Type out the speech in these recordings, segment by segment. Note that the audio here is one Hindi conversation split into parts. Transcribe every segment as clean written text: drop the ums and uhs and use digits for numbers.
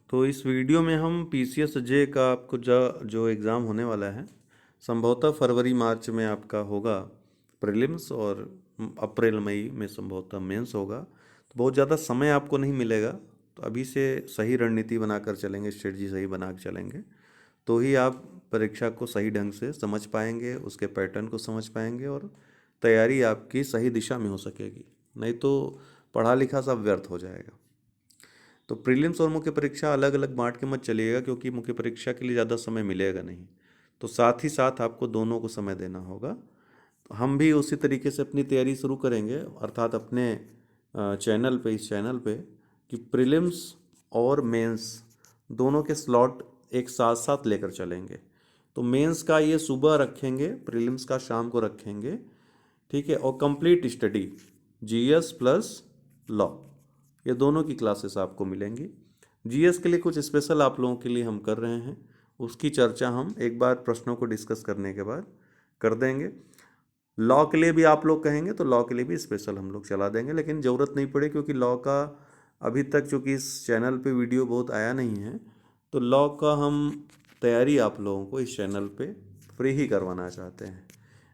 तो इस वीडियो में हम पीसीएस जे का आपको जो एग्ज़ाम होने वाला है, संभवतः फरवरी मार्च में आपका होगा प्रीलिम्स, और अप्रैल मई में संभवतः मेंस होगा। तो बहुत ज़्यादा समय आपको नहीं मिलेगा, तो अभी से सही रणनीति बनाकर चलेंगे, स्ट्रेटजी सही बना के चलेंगे, तो ही आप परीक्षा को सही ढंग से समझ पाएंगे, उसके पैटर्न को समझ पाएंगे और तैयारी आपकी सही दिशा में हो सकेगी। नहीं तो पढ़ा लिखा सब व्यर्थ हो जाएगा। तो प्रीलिम्स और मुख्य परीक्षा अलग अलग बांट के मत चलिएगा, क्योंकि मुख्य परीक्षा के लिए ज़्यादा समय मिलेगा नहीं। तो साथ ही साथ आपको दोनों को समय देना होगा। तो हम भी उसी तरीके से अपनी तैयारी शुरू करेंगे, अर्थात अपने चैनल पे, इस चैनल पे, कि प्रीलिम्स और मेंस दोनों के स्लॉट एक साथ साथ लेकर चलेंगे। तो मेंस का ये सुबह रखेंगे, प्रीलिम्स का शाम को रखेंगे, ठीक है। और complete study GS plus law, ये दोनों की क्लासेस आपको मिलेंगी। जीएस के लिए कुछ स्पेशल आप लोगों के लिए हम कर रहे हैं, उसकी चर्चा हम एक बार प्रश्नों को डिस्कस करने के बाद कर देंगे। लॉ के लिए भी आप लोग कहेंगे तो लॉ के लिए भी स्पेशल हम लोग चला देंगे, लेकिन ज़रूरत नहीं पड़े, क्योंकि लॉ का अभी तक चूँकि इस चैनल पे वीडियो बहुत आया नहीं है, तो लॉ का हम तैयारी आप लोगों को इस चैनल पे फ्री ही करवाना चाहते हैं।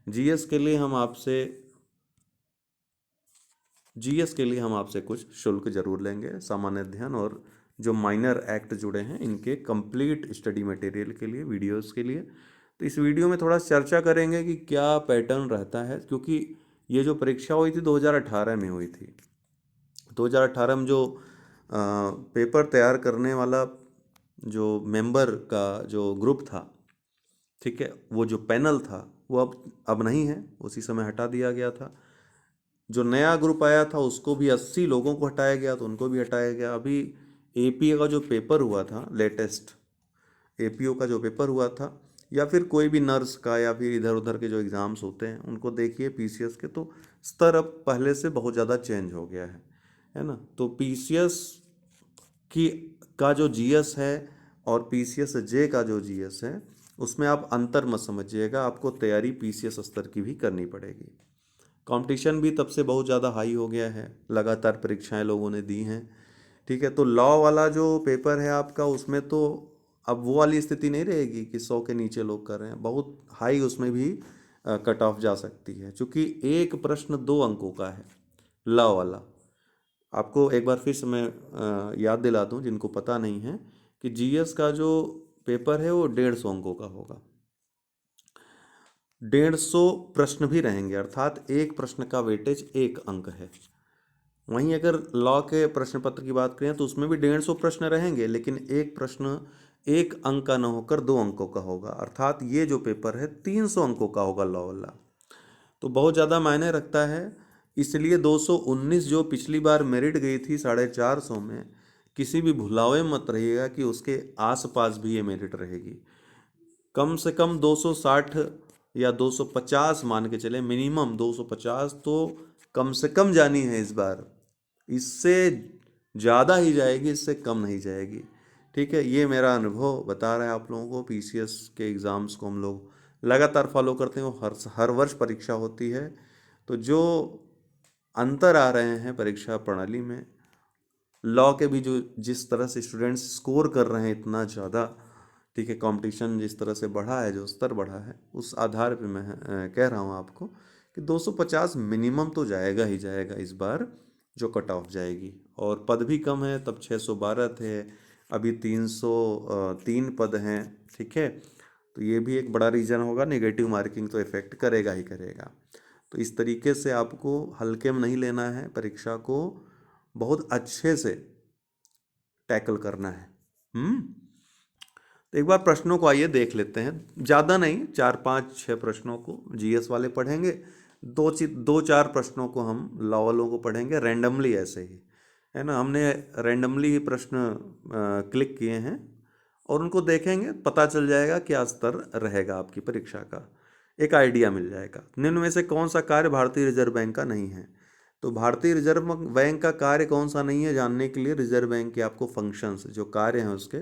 जीएस के लिए हम आपसे जीएस के लिए हम आपसे कुछ शुल्क जरूर लेंगे, सामान्य अध्ययन और जो माइनर एक्ट जुड़े हैं इनके कंप्लीट स्टडी मटेरियल के लिए, वीडियोस के लिए। तो इस वीडियो में थोड़ा चर्चा करेंगे कि क्या पैटर्न रहता है, क्योंकि ये जो परीक्षा हुई थी 2018 में हुई थी। 2018 में जो पेपर तैयार करने वाला जो मेंबर का जो ग्रुप था, ठीक है, वो जो पैनल था वो अब नहीं है, उसी समय हटा दिया गया था। जो नया ग्रुप आया था उसको भी 80 लोगों को हटाया गया, तो उनको भी हटाया गया। अभी एपीए का जो पेपर हुआ था, लेटेस्ट एपीओ का जो पेपर हुआ था, या फिर कोई भी नर्स का, या फिर इधर उधर के जो एग्ज़ाम्स होते हैं उनको देखिए पीसीएस के, तो स्तर अब पहले से बहुत ज़्यादा चेंज हो गया है ना। तो पीसीएस की का जो जीएस है और पीसीएस जे का जो जीएस है, उसमें आप अंतर मत समझिएगा, आपको तैयारी पीसीएस स्तर की भी करनी पड़ेगी। कंपटीशन भी तब से बहुत ज़्यादा हाई हो गया है, लगातार परीक्षाएं लोगों ने दी हैं, ठीक है। तो लॉ वाला जो पेपर है आपका, उसमें तो अब वो वाली स्थिति नहीं रहेगी कि 100 के नीचे लोग कर रहे हैं, बहुत हाई उसमें भी कट ऑफ जा सकती है, क्योंकि एक प्रश्न 2 अंकों का है लॉ वाला। आपको एक बार फिर से मैं याद दिला दूं जिनको पता नहीं है, कि जीएस का जो पेपर है वो 150 अंकों का होगा। 150 प्रश्न भी रहेंगे, अर्थात एक प्रश्न का वेटेज 1 अंक है। वहीं अगर लॉ के प्रश्न पत्र की बात करें तो उसमें भी 150 प्रश्न रहेंगे, लेकिन एक प्रश्न 1 अंक का न होकर 2 अंकों का होगा, अर्थात ये जो पेपर है 300 अंकों का होगा लॉ वाला। तो बहुत ज़्यादा मायने रखता है। इसलिए 219 जो पिछली बार मेरिट गई थी 450 में, किसी भी भुलावे मत रहिएगा कि उसके आसपास भी ये मेरिट रहेगी। कम से कम 260 या 250 मान के चले, मिनिमम 250 तो कम से कम जानी है इस बार। इससे ज़्यादा ही जाएगी, इससे कम नहीं जाएगी, ठीक है। ये मेरा अनुभव बता रहा है आप लोगों को। पीसीएस के एग्ज़ाम्स को हम लोग लगातार फॉलो करते हैं, वो हर वर्ष परीक्षा होती है। तो जो अंतर आ रहे हैं परीक्षा प्रणाली में, लॉ के भी जो जिस तरह से स्टूडेंट्स स्कोर कर रहे हैं इतना ज़्यादा, ठीक है, कंपटीशन जिस तरह से बढ़ा है, जो स्तर बढ़ा है, उस आधार पे मैं कह रहा हूँ आपको कि 250 मिनिमम तो जाएगा ही जाएगा इस बार, जो कट ऑफ जाएगी। और पद भी कम है, तब 612 थे, अभी 303 पद हैं, ठीक है। तो ये भी एक बड़ा रीज़न होगा, नेगेटिव मार्किंग तो इफेक्ट करेगा ही करेगा। तो इस तरीके से आपको हल्के में नहीं लेना है, परीक्षा को बहुत अच्छे से टैकल करना है। तो एक बार प्रश्नों को आइए देख लेते हैं, ज़्यादा नहीं, 4 5 6 प्रश्नों को जीएस वाले पढ़ेंगे, 2 4 प्रश्नों को हम लॉ वालों को पढ़ेंगे, रैंडमली ऐसे ही, है ना। हमने रैंडमली ही प्रश्न क्लिक किए हैं और उनको देखेंगे, पता चल जाएगा क्या स्तर रहेगा आपकी परीक्षा का, एक आइडिया मिल जाएगा। निम्न में से कौन सा कार्य भारतीय रिजर्व बैंक का नहीं है? तो भारतीय रिजर्व बैंक का कार्य कौन सा नहीं है जानने के लिए रिजर्व बैंक के आपको फंक्शंस, जो कार्य हैं उसके,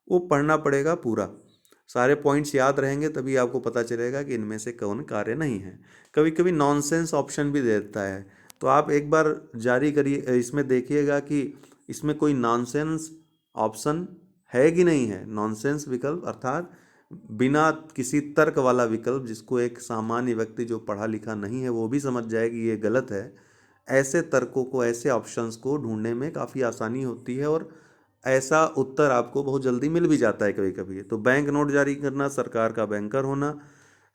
वो पढ़ना पड़ेगा पूरा। सारे पॉइंट्स याद रहेंगे तभी आपको पता चलेगा कि इनमें से कौन कार्य नहीं है। कभी कभी नॉनसेंस ऑप्शन भी देता है, तो आप एक बार जारी करिए, इसमें देखिएगा कि इसमें कोई नॉनसेंस ऑप्शन है कि नहीं है। नॉनसेंस विकल्प अर्थात बिना किसी तर्क वाला विकल्प, जिसको एक सामान्य व्यक्ति जो पढ़ा लिखा नहीं है वो भी समझ जाए कि ये गलत है, ऐसे तर्कों को, ऐसे ऑप्शंस को ढूंढने में काफ़ी आसानी होती है और ऐसा उत्तर आपको बहुत जल्दी मिल भी जाता है कभी कभी। तो बैंक नोट जारी करना, सरकार का बैंकर होना,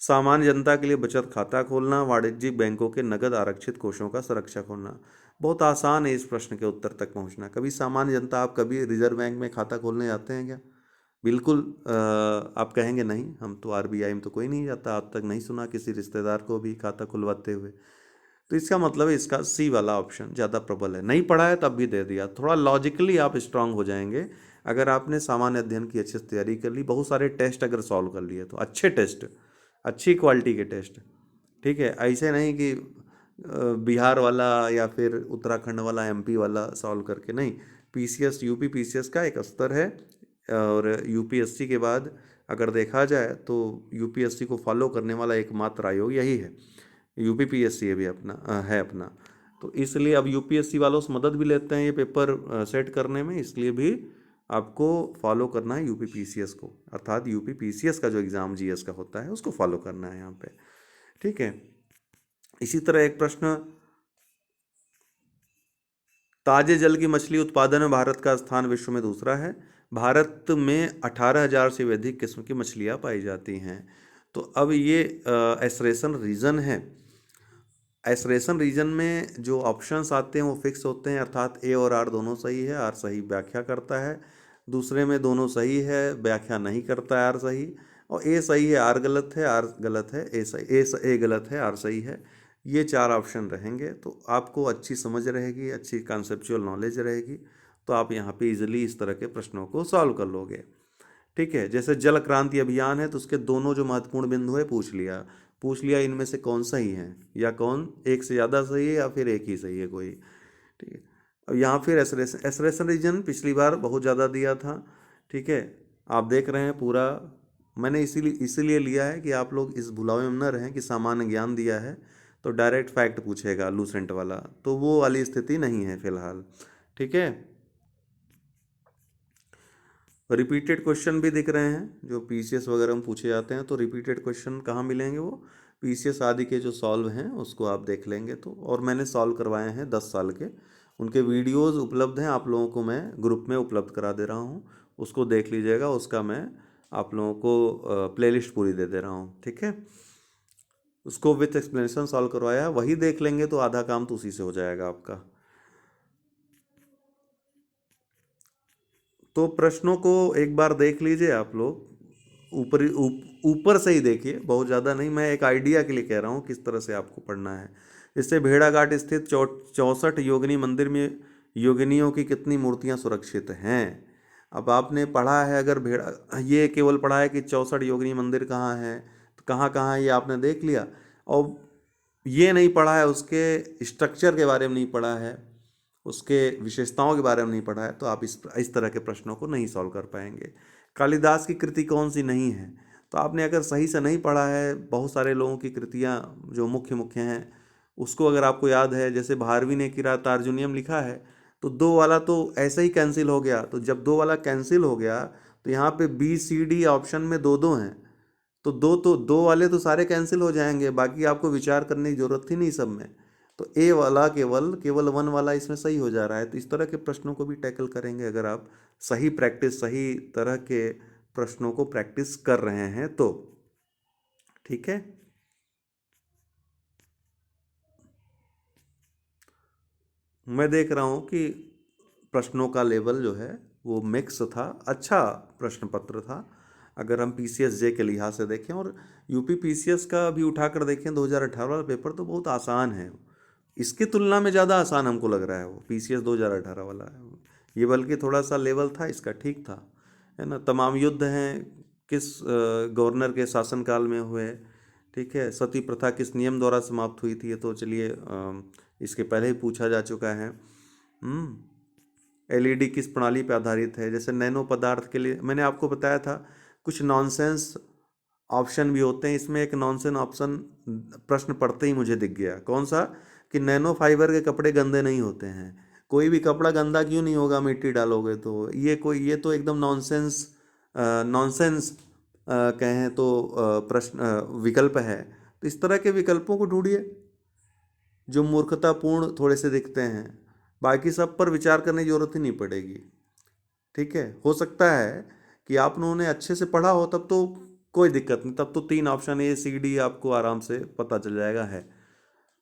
सामान्य जनता के लिए बचत खाता खोलना, वाणिज्यिक बैंकों के नगद आरक्षित कोषों का संरक्षक होना। बहुत आसान है इस प्रश्न के उत्तर तक पहुंचना। कभी सामान्य जनता, आप कभी रिजर्व बैंक में खाता खोलने जाते हैं क्या? बिल्कुल आप कहेंगे नहीं, हम तो आरबीआई में तो कोई नहीं जाता, आज तक नहीं सुना किसी रिश्तेदार को भी खाता खुलवाते हुए। तो इसका मतलब है इसका सी वाला ऑप्शन ज़्यादा प्रबल है। नहीं पढ़ा है तब भी दे दिया। थोड़ा लॉजिकली आप स्ट्रांग हो जाएंगे अगर आपने सामान्य अध्ययन की अच्छे से तैयारी कर ली, बहुत सारे टेस्ट अगर सॉल्व कर लिए तो, अच्छे टेस्ट, अच्छी क्वालिटी के टेस्ट। ठीक है, ऐसे नहीं कि बिहार वाला या फिर उत्तराखंड वाला, एमपी वाला सॉल्व करके नहीं। पीसीएस, यूपी पीसीएस का एक स्तर है और यूपीएससी के बाद अगर देखा जाए तो यूपीएससी को फॉलो करने वाला एकमात्र आयोग यही है। यूपी पीएससी भी अपना। तो इसलिए अब यूपीएससी वालों से मदद भी लेते हैं ये पेपर सेट करने में, इसलिए भी आपको फॉलो करना है यूपी पीसीएस को, अर्थात यूपी पीसीएस का जो एग्ज़ाम जीएस का होता है उसको फॉलो करना है यहाँ पे। ठीक है, इसी तरह एक प्रश्न, ताजे जल की मछली उत्पादन में भारत का स्थान विश्व में दूसरा है। भारत में 18,000 से भी अधिक किस्म की मछलियाँ पाई जाती हैं। तो अब ये एसरेशन रीजन है। एसरेशन रीजन में जो ऑप्शंस आते हैं वो फिक्स होते हैं, अर्थात ए और आर दोनों सही है, आर सही व्याख्या करता है। दूसरे में दोनों सही है, व्याख्या नहीं करता है आर सही। और ए सही है, आर गलत है, आर गलत है, ए सही, ए गलत है, आर सही है। ये चार ऑप्शन रहेंगे तो आपको अच्छी समझ रहेगी, अच्छी कॉन्सेप्चुअल नॉलेज रहेगी, तो आप यहाँ पे इजीली इस तरह के प्रश्नों को सॉल्व कर लोगे। ठीक है, जैसे जल क्रांति अभियान है तो उसके दोनों जो महत्वपूर्ण बिंदु है पूछ लिया इनमें से कौन सही है, या कौन एक से ज़्यादा सही है या फिर एक ही सही है कोई। ठीक है, अब यहाँ फिर एसरेशन रीजन पिछली बार बहुत ज़्यादा दिया था। ठीक है, आप देख रहे हैं पूरा, मैंने इसीलिए लिया है कि आप लोग इस भुलावे में न रहें कि सामान्य ज्ञान दिया है तो डायरेक्ट फैक्ट पूछेगा लूसेंट वाला, तो वो वाली स्थिति नहीं है फिलहाल। ठीक है, रिपीटेड क्वेश्चन भी दिख रहे हैं जो पीसीएस वगैरह में पूछे जाते हैं, तो रिपीटेड क्वेश्चन कहाँ मिलेंगे? वो पीसीएस आदि के जो सॉल्व हैं उसको आप देख लेंगे तो। और मैंने सॉल्व करवाए हैं 10 साल के, उनके वीडियोस उपलब्ध हैं, आप लोगों को मैं ग्रुप में उपलब्ध करा दे रहा हूँ, उसको देख लीजिएगा। उसका मैं आप लोगों को प्लेलिस्ट पूरी दे दे रहा हूँ। ठीक है, उसको विथ एक्सप्लेनेशन सॉल्व करवाया, वही देख लेंगे तो आधा काम तो उसी से हो जाएगा आपका। तो प्रश्नों को एक बार देख लीजिए आप लोग, ऊपर से ही देखिए, बहुत ज़्यादा नहीं, मैं एक आइडिया के लिए कह रहा हूँ किस तरह से आपको पढ़ना है। इससे भेड़ाघाट स्थित 64 योगिनी मंदिर में योगिनियों की कितनी मूर्तियाँ सुरक्षित हैं? अब आपने पढ़ा है, अगर भेड़ा, ये केवल पढ़ा है कि 64 योगिनी मंदिर कहाँ है, तो कहाँ कहाँ है ये आपने देख लिया, और ये नहीं पढ़ा है उसके स्ट्रक्चर के बारे में नहीं पढ़ा है, उसके विशेषताओं के बारे में नहीं पढ़ा है, तो आप इस तरह के प्रश्नों को नहीं सॉल्व कर पाएंगे। कालिदास की कृति कौन सी नहीं है? तो आपने अगर सही से नहीं पढ़ा है, बहुत सारे लोगों की कृतियाँ जो मुख्य मुख्य हैं उसको अगर आपको याद है, जैसे भारवी ने किरातार्जुनीयम लिखा है, तो दो वाला तो ऐसे ही कैंसिल हो गया। तो जब दो वाला कैंसिल हो गया तो यहाँ पे बी सी डी ऑप्शन में दो दो हैं, तो दो वाले तो सारे कैंसिल हो जाएंगे, बाकी आपको विचार करने की जरूरत थी नहीं सब में। तो ए वाला केवल केवल वन वाला इसमें सही हो जा रहा है। तो इस तरह के प्रश्नों को भी टैकल करेंगे अगर आप सही तरह के प्रश्नों को प्रैक्टिस कर रहे हैं तो। ठीक है, मैं देख रहा हूँ कि प्रश्नों का लेवल जो है वो मिक्स था, अच्छा प्रश्न पत्र था। अगर हम पीसीएस जे के लिहाज से देखें और यूपी पीसीएस का भी उठाकर देखें, 2018 वाला पेपर तो बहुत आसान है, इसकी तुलना में ज़्यादा आसान हमको लग रहा है वो पीसीएस 2018 वाला है। ये बल्कि थोड़ा सा लेवल था इसका, ठीक था, है ना। तमाम युद्ध हैं किस गवर्नर के शासनकाल में हुए, ठीक है। सती प्रथा किस नियम द्वारा समाप्त हुई थी, ये तो चलिए इसके पहले ही पूछा जा चुका है। एलईडी किस प्रणाली पर आधारित है? जैसे नैनो पदार्थ के लिए मैंने आपको बताया था, कुछ नॉनसेंस ऑप्शन भी होते हैं इसमें। एक नॉनसेंस ऑप्शन प्रश्न पढ़ते ही मुझे दिख गया, कौन सा? कि नैनो फाइबर के कपड़े गंदे नहीं होते हैं। कोई भी कपड़ा गंदा क्यों नहीं होगा मिट्टी डालोगे तो? ये तो एकदम नॉनसेंस, नॉनसेंस कहें तो प्रश्न विकल्प है। तो इस तरह के विकल्पों को ढूंढिए जो मूर्खतापूर्ण थोड़े से दिखते हैं। बाकी सब पर विचार करने की जरूरत ही नहीं पड़ेगी। ठीक है, हो सकता है कि आप लोगों ने अच्छे से पढ़ा हो, तब तो कोई दिक्कत नहीं, तब तो 3 ऑप्शन A C D आपको आराम से पता चल जाएगा है।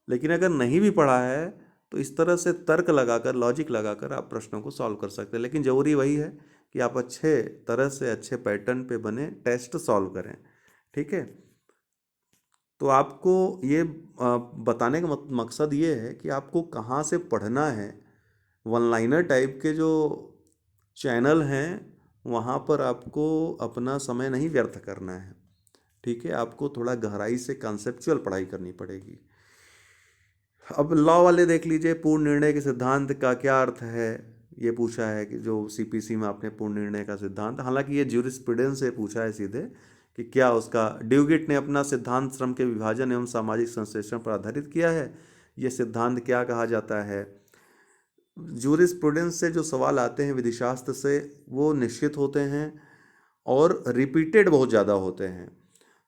लेकिन अगर नहीं भी पढ़ा है तो इस तरह से तर्क लगाकर, लॉजिक लगाकर आप प्रश्नों को सॉल्व कर सकते हैं। लेकिन ज़रूरी वही है कि आप अच्छे तरह से, अच्छे पैटर्न पे बने टेस्ट सॉल्व करें। ठीक है, तो आपको ये बताने का मकसद ये है कि आपको कहाँ से पढ़ना है। वन लाइनर टाइप के जो चैनल हैं वहाँ पर आपको अपना समय नहीं व्यर्थ करना है। ठीक है, आपको थोड़ा गहराई से कॉन्सेप्चुअल पढ़ाई करनी पड़ेगी। अब लॉ वाले देख लीजिए, पूर्ण निर्णय के सिद्धांत का क्या अर्थ है, ये पूछा है कि जो CPC में आपने पूर्ण निर्णय का सिद्धांत, हालांकि ये ज्यूरिस्प्रूडेंस से पूछा है सीधे कि क्या उसका, ड्यूगिट ने अपना सिद्धांत श्रम के विभाजन एवं सामाजिक संश्लेषण पर आधारित किया है। ये सिद्धांत क्या कहा जाता है? ज्यूरिस्प्रूडेंस से जो सवाल आते हैं विधिशास्त्र से, वो निश्चित होते हैं और रिपीटेड बहुत ज़्यादा होते हैं।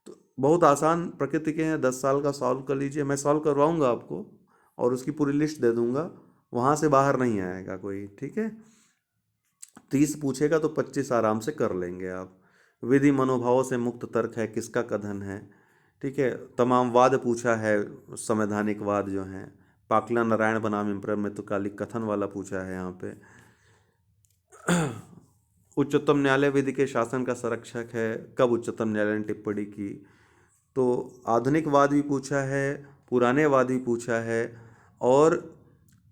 तो बहुत आसान प्रकृति के हैं, 10 साल का सॉल्व कर लीजिए, मैं सॉल्व करवाऊंगा आपको और उसकी पूरी लिस्ट दे दूंगा, वहाँ से बाहर नहीं आएगा कोई। ठीक है, 30 पूछेगा तो 25 आराम से कर लेंगे आप। विधि मनोभावों से मुक्त तर्क है, किसका कथन है? ठीक है, तमाम वाद पूछा है, संवैधानिक वाद जो हैं। पाकला नारायण बनाम इम्पर में तो काली कथन वाला पूछा है यहाँ पे। उच्चतम न्यायालय विधि के शासन का संरक्षक है, कब उच्चतम न्यायालय ने टिप्पणी की? तो आधुनिक वाद भी पूछा है, पुराने वाद भी पूछा है, और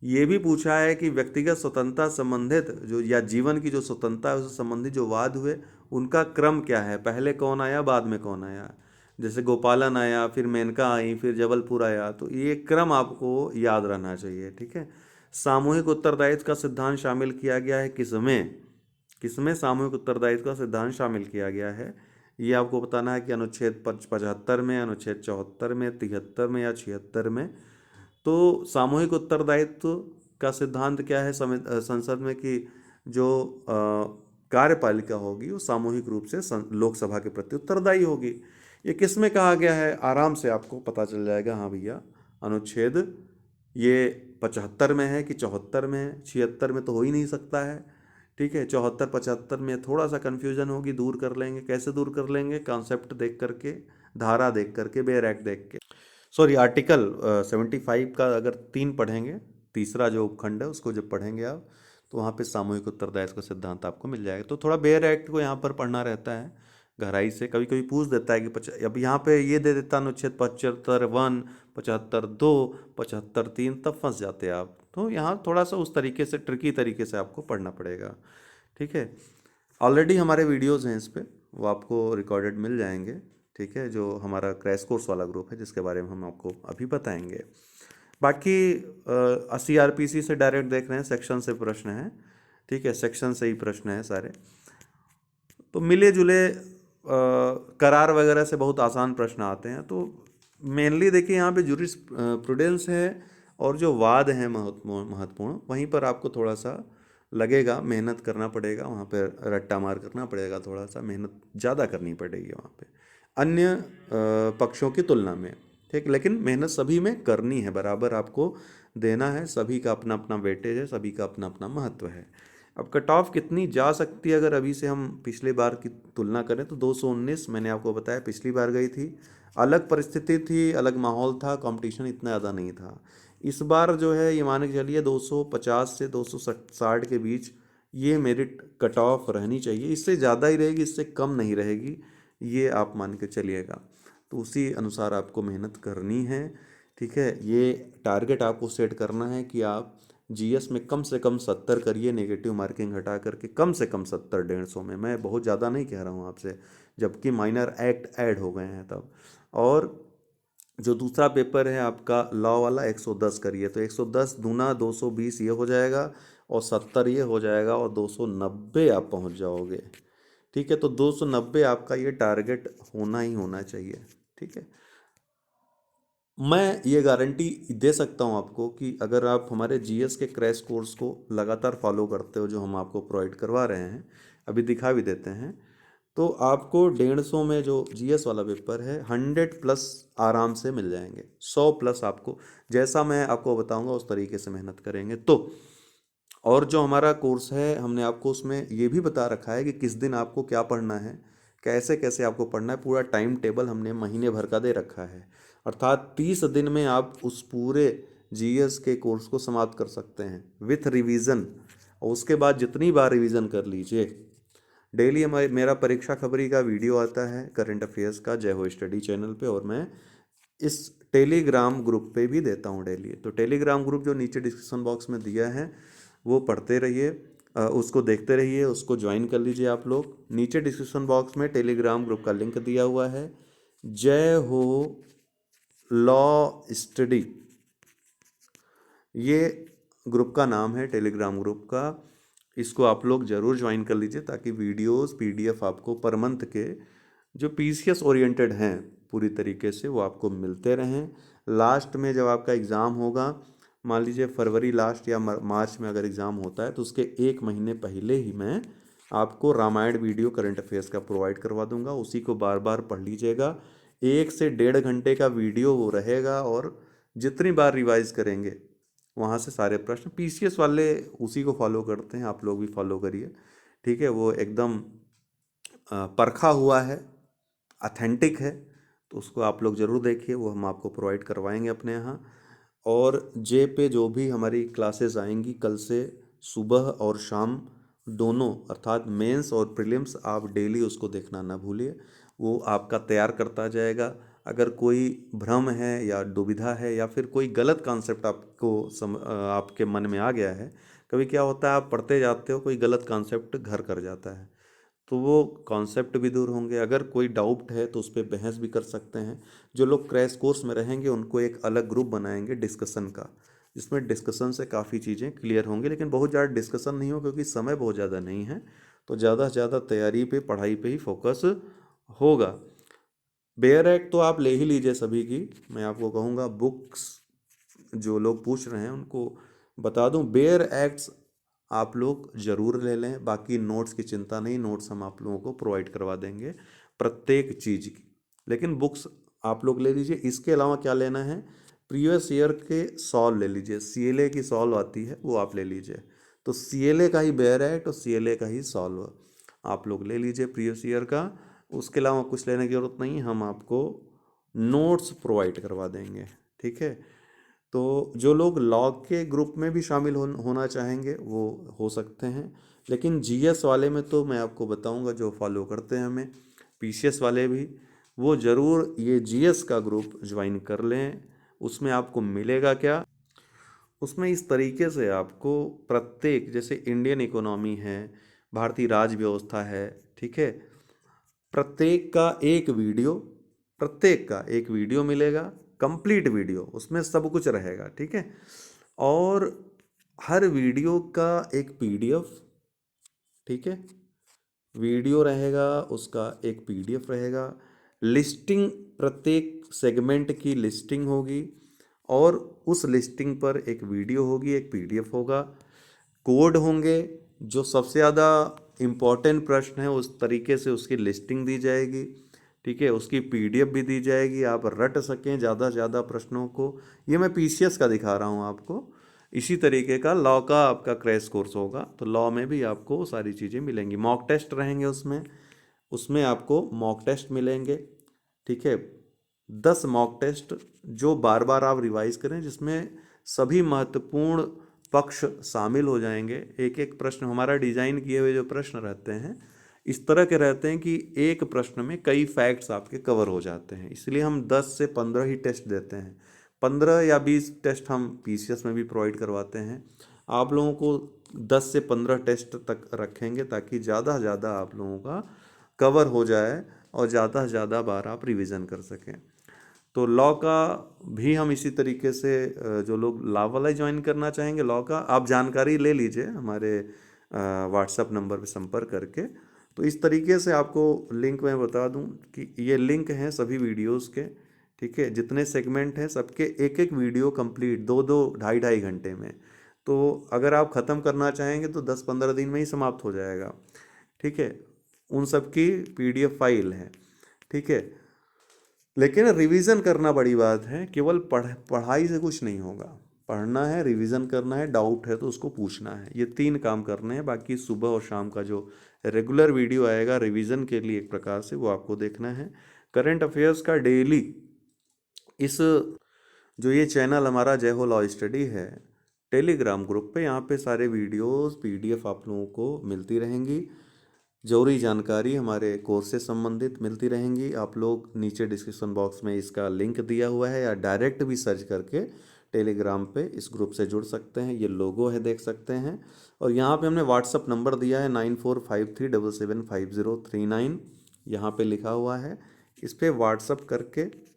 ये भी पूछा है कि व्यक्तिगत स्वतंत्रता संबंधित जो, या जीवन की जो स्वतंत्रता है उससे संबंधित जो वाद हुए उनका क्रम क्या है, पहले कौन आया बाद में कौन आया। जैसे गोपालन आया, फिर मेनका आई, फिर जबलपुर आया, तो ये क्रम आपको याद रहना चाहिए। ठीक है, सामूहिक उत्तरदायित्व का सिद्धांत शामिल किया गया है किसमें? किसमें सामूहिक उत्तरदायित्व का सिद्धांत शामिल किया गया है, ये आपको बताना है कि अनुच्छेद 75 में, अनुच्छेद 74 में, 73 में या 76 में। तो सामूहिक उत्तरदायित्व का सिद्धांत क्या है संसद में, कि जो कार्यपालिका होगी वो सामूहिक रूप से लोकसभा के प्रति उत्तरदायी होगी। ये किस में कहा गया है, आराम से आपको पता चल जाएगा। हाँ भैया, अनुच्छेद ये 75 में है कि 74 में है? 76 में तो हो ही नहीं सकता है। ठीक है, 74 75 में थोड़ा सा कन्फ्यूजन होगी, दूर कर लेंगे। कैसे दूर कर लेंगे? कॉन्सेप्ट देख करके, धारा देख करके, बेयर एक्ट देख के, सॉरी आर्टिकल 75 का अगर 3 पढ़ेंगे, तीसरा जो उपखंड है उसको जब पढ़ेंगे आप, तो वहाँ पे सामूहिक उत्तरदायित्व का सिद्धांत आपको मिल जाएगा। तो थोड़ा बेयर एक्ट को यहाँ पर पढ़ना रहता है गहराई से। कभी कभी पूछ देता है कि अब यहाँ पे ये दे देता अनुच्छेद 75(1), 75(2), 75(3), तब फंस जाते हैं आप। तो यहाँ थोड़ा सा उस तरीके से, ट्रिकी तरीके से आपको पढ़ना पड़ेगा। ठीक है, ऑलरेडी हमारे वीडियोज़ हैं इस पर, वो आपको रिकॉर्डेड मिल जाएंगे। ठीक है, जो हमारा क्रैश कोर्स वाला ग्रुप है जिसके बारे में हम आपको अभी बताएंगे। बाकी CRPC से डायरेक्ट देख रहे हैं, सेक्शन से प्रश्न है। ठीक है, सेक्शन से ही प्रश्न है सारे। तो मिले जुले करार वगैरह से बहुत आसान प्रश्न आते हैं। तो मेनली देखिए यहाँ पे जूरिस्प्रूडेंस है और जो वाद हैं महत्वपूर्ण, वहीं पर आपको थोड़ा सा लगेगा, मेहनत करना पड़ेगा, वहाँ पे रट्टा मार करना पड़ेगा, थोड़ा सा मेहनत ज़्यादा करनी पड़ेगी वहाँ पे अन्य पक्षों की तुलना में। ठीक, लेकिन मेहनत सभी में करनी है, बराबर आपको देना है। सभी का अपना अपना वेटेज है, सभी का अपना अपना महत्व है। अब कट ऑफ कितनी जा सकती है अगर अभी से हम पिछले बार की तुलना करें, तो 219 मैंने आपको बताया पिछली बार गई थी। अलग परिस्थिति थी, अलग माहौल था, कंपटीशन इतना ज़्यादा नहीं था। इस बार जो है ये मान के चलिए 250 से 260 के बीच ये मेरिट कट ऑफ रहनी चाहिए। इससे ज़्यादा ही रहेगी, इससे कम नहीं रहेगी, ये आप मान के चलिएगा। तो उसी अनुसार आपको मेहनत करनी है। ठीक है, ये टारगेट आपको सेट करना है कि आप GS में कम से कम 70 करिए, नेगेटिव मार्किंग हटा करके कम से कम 70 150 में। मैं बहुत ज़्यादा नहीं कह रहा हूँ आपसे, जबकि माइनर एक्ट ऐड हो गए हैं तब। और जो दूसरा पेपर है आपका लॉ वाला, 110 करिए, तो 110 दूना 220 ये हो जाएगा, और 70 ये हो जाएगा, और 290 आप पहुँच जाओगे। ठीक है, तो 290 आपका ये टारगेट होना ही होना चाहिए। ठीक है, मैं ये गारंटी दे सकता हूँ आपको कि अगर आप हमारे जीएस के क्रैश कोर्स को लगातार फॉलो करते हो, जो हम आपको प्रोवाइड करवा रहे हैं, अभी दिखा भी देते हैं, तो आपको 150 में जो जीएस वाला पेपर है 100+ आराम से मिल जाएंगे। 100+ आपको, जैसा मैं आपको बताऊंगा उस तरीके से मेहनत करेंगे तो। और जो हमारा कोर्स है, हमने आपको उसमें ये भी बता रखा है कि किस दिन आपको क्या पढ़ना है, कैसे कैसे आपको पढ़ना है, पूरा टाइम टेबल हमने महीने भर का दे रखा है। अर्थात 30 दिन में आप उस पूरे जीएस के कोर्स को समाप्त कर सकते हैं विथ रिवीजन। और उसके बाद जितनी बार रिवीजन कर लीजिए। डेली हमारे मेरा परीक्षा खबरी का वीडियो आता है करंट अफेयर्स का, जय हो स्टडी चैनल पे, और मैं इस टेलीग्राम ग्रुप पे भी देता हूँ डेली। तो टेलीग्राम ग्रुप जो नीचे डिस्क्रिप्शन बॉक्स में दिया है, वो पढ़ते रहिए, उसको देखते रहिए, उसको ज्वाइन कर लीजिए आप लोग। नीचे डिस्क्रिप्शन बॉक्स में टेलीग्राम ग्रुप का लिंक दिया हुआ है, जय हो लॉ स्टडी, ये ग्रुप का नाम है टेलीग्राम ग्रुप का। इसको आप लोग ज़रूर ज्वाइन कर लीजिए ताकि वीडियोस पीडीएफ आपको पर मंथ के जो पीसीएस ओरिएंटेड हैं पूरी तरीके से वो आपको मिलते रहें। लास्ट में जब आपका एग्ज़ाम होगा, मान लीजिए फरवरी लास्ट या मार्च में अगर एग्ज़ाम होता है, तो उसके 1 महीने पहले ही मैं आपको रामायण वीडियो करंट अफेयर्स का प्रोवाइड करवा दूंगा। उसी को बार बार पढ़ लीजिएगा। 1 से 1.5 घंटे का वीडियो वो रहेगा, और जितनी बार रिवाइज करेंगे वहाँ से सारे प्रश्न, पीसीएस वाले उसी को फॉलो करते हैं, आप लोग भी फॉलो करिए, ठीक है। वो एकदम परखा हुआ है, अथेंटिक है, तो उसको आप लोग ज़रूर देखिए, वो हम आपको प्रोवाइड करवाएंगे अपने यहाँ। और जे पे जो भी हमारी क्लासेस आएंगी कल से, सुबह और शाम दोनों, अर्थात मेंस और प्रीलिम्स, आप डेली उसको देखना ना भूलिए, वो आपका तैयार करता जाएगा। अगर कोई भ्रम है या दुविधा है या फिर कोई गलत कॉन्सेप्ट आपके मन में आ गया है, कभी क्या होता है आप पढ़ते जाते हो, कोई गलत कॉन्सेप्ट घर कर जाता है, तो वो कॉन्सेप्ट भी दूर होंगे। अगर कोई डाउट है तो उस पर बहस भी कर सकते हैं। जो लोग क्रैश कोर्स में रहेंगे उनको एक अलग ग्रुप बनाएंगे डिस्कशन का, जिसमें डिस्कशन से काफ़ी चीज़ें क्लियर होंगी, लेकिन बहुत ज़्यादा डिस्कशन नहीं हो क्योंकि समय बहुत ज़्यादा नहीं है, तो ज़्यादा से ज़्यादा तैयारी पे, पढ़ाई पे ही फोकस होगा। बेयर एक्ट तो आप ले ही लीजिए सभी की, मैं आपको कहूँगा बुक्स जो लोग पूछ रहे हैं उनको बता दूं, बेयर एक्ट्स आप लोग ज़रूर ले लें। बाकी नोट्स की चिंता नहीं, नोट्स हम आप लोगों को प्रोवाइड करवा देंगे प्रत्येक चीज़ की, लेकिन बुक्स आप लोग ले लीजिए। इसके अलावा क्या लेना है, प्रीवियस ईयर के सॉल्व ले लीजिए, सीएलए की सॉल्व आती है वो आप ले लीजिए। तो सीएलए का ही बेयर एक्ट और सीएलए का ही सॉल्व आप लोग ले लीजिए प्रीवियस ईयर का। उसके अलावा कुछ लेने की ज़रूरत नहीं, हम आपको नोट्स प्रोवाइड करवा देंगे, ठीक है। तो जो लोग लॉ के ग्रुप में भी शामिल होना चाहेंगे वो हो सकते हैं, लेकिन जीएस वाले में तो मैं आपको बताऊंगा, जो फॉलो करते हैं हमें पीसीएस वाले भी, वो ज़रूर ये जीएस का ग्रुप ज्वाइन कर लें। उसमें आपको मिलेगा क्या, उसमें इस तरीके से आपको प्रत्येक, जैसे इंडियन इकोनॉमी है, भारतीय राज व्यवस्था है, ठीक है, प्रत्येक का एक वीडियो, प्रत्येक का एक वीडियो मिलेगा, कंप्लीट वीडियो, उसमें सब कुछ रहेगा, ठीक है। और हर वीडियो का एक पीडीएफ, ठीक है, वीडियो रहेगा, उसका एक पीडीएफ रहेगा, लिस्टिंग, प्रत्येक सेगमेंट की लिस्टिंग होगी, और उस लिस्टिंग पर एक वीडियो होगी, एक पीडीएफ होगा, कोड होंगे, जो सबसे ज़्यादा इम्पोर्टेंट प्रश्न है उस तरीके से उसकी लिस्टिंग दी जाएगी, ठीक है, उसकी पीडीएफ भी दी जाएगी, आप रट सकें ज़्यादा से ज़्यादा प्रश्नों को। ये मैं पीसीएस का दिखा रहा हूँ आपको। इसी तरीके का लॉ का आपका क्रैश कोर्स होगा, तो लॉ में भी आपको सारी चीज़ें मिलेंगी, मॉक टेस्ट रहेंगे उसमें, उसमें आपको मॉक टेस्ट मिलेंगे, ठीक है। 10 मॉक टेस्ट जो बार बार आप रिवाइज करें, जिसमें सभी महत्वपूर्ण पक्ष शामिल हो जाएंगे। एक एक प्रश्न, हमारा डिजाइन किए हुए जो प्रश्न रहते हैं इस तरह के रहते हैं कि एक प्रश्न में कई फैक्ट्स आपके कवर हो जाते हैं, इसलिए हम 10 से 15 ही टेस्ट देते हैं। 15 या 20 टेस्ट हम पीसीएस में भी प्रोवाइड करवाते हैं। आप लोगों को 10 से 15 टेस्ट तक रखेंगे ताकि ज़्यादा से ज़्यादा आप लोगों का कवर हो जाए और ज़्यादा से ज़्यादा बार आप रिवीजन कर सकें। तो लॉ का भी हम इसी तरीके से, जो लोग लॉ वाला ज्वाइन करना चाहेंगे लॉ का, आप जानकारी ले लीजिए हमारे व्हाट्सएप नंबर पर संपर्क करके। तो इस तरीके से आपको लिंक मैं बता दूं कि ये लिंक हैं सभी वीडियोस के, ठीक है, जितने सेगमेंट हैं सबके एक एक वीडियो कंप्लीट 2-2 2.5-2.5 घंटे में। तो अगर आप ख़त्म करना चाहेंगे तो 10-15 दिन में ही समाप्त हो जाएगा। ठीक है, उन सब की PDF फाइल है। ठीक है, लेकिन रिवीजन करना बड़ी बात है, केवल पढ़ाई से कुछ नहीं होगा। पढ़ना है, रिवीजन करना है, डाउट है तो उसको पूछना है, ये 3 काम करने हैं। बाकी सुबह और शाम का जो रेगुलर वीडियो आएगा रिवीजन के लिए एक प्रकार से, वो आपको देखना है। करंट अफेयर्स का डेली इस जो ये चैनल हमारा जय हो लॉ स्टडी है, टेलीग्राम ग्रुप पे, यहाँ पे सारे वीडियोस PDF आप लोगों को मिलती रहेंगी। जरूरी जानकारी हमारे कोर्स से संबंधित मिलती रहेंगी। आप लोग नीचे डिस्क्रिप्शन बॉक्स में इसका लिंक दिया हुआ है, या डायरेक्ट भी सर्च करके टेलीग्राम पे इस ग्रुप से जुड़ सकते हैं। ये लोगो है, देख सकते हैं। और यहाँ पे हमने व्हाट्सअप नंबर दिया है 9453775039, यहाँ पे लिखा हुआ है। इस पर व्हाट्सअप करके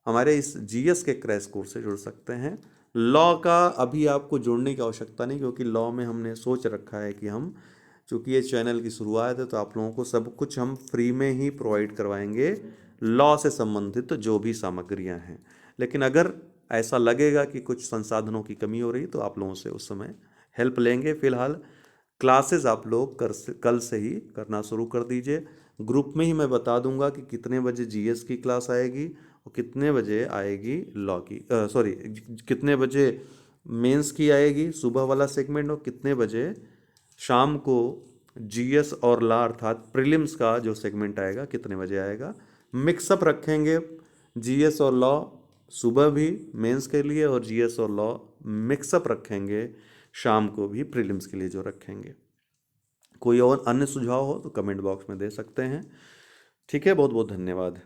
हमारे इस GS के क्रैश कोर्स से जुड़ सकते हैं। लॉ का अभी आपको जुड़ने की आवश्यकता नहीं, क्योंकि लॉ में हमने सोच रखा है कि हम, चूँकि ये चैनल की शुरुआत है, तो आप लोगों को सब कुछ हम फ्री में ही प्रोवाइड करवाएंगे, लॉ से संबंधित जो भी सामग्रियां हैं। लेकिन अगर ऐसा लगेगा कि कुछ संसाधनों की कमी हो रही तो आप लोगों से उस समय हेल्प लेंगे। फिलहाल क्लासेस आप लोग कल से ही करना शुरू कर दीजिए। ग्रुप में ही मैं बता दूंगा कि कितने बजे GS की क्लास आएगी और कितने बजे आएगी लॉ की, सॉरी, कितने बजे मेंस की आएगी सुबह वाला सेगमेंट, और कितने बजे शाम को GS और लॉ अर्थात प्रीलिम्स का जो सेगमेंट आएगा कितने बजे आएगा। मिक्सअप रखेंगे, GS और लॉ सुबह भी मेंस के लिए, और GS और लॉ मिक्सअप रखेंगे शाम को भी प्रीलिम्स के लिए जो रखेंगे। कोई और अन्य सुझाव हो तो कमेंट बॉक्स में दे सकते हैं। ठीक है, बहुत बहुत धन्यवाद।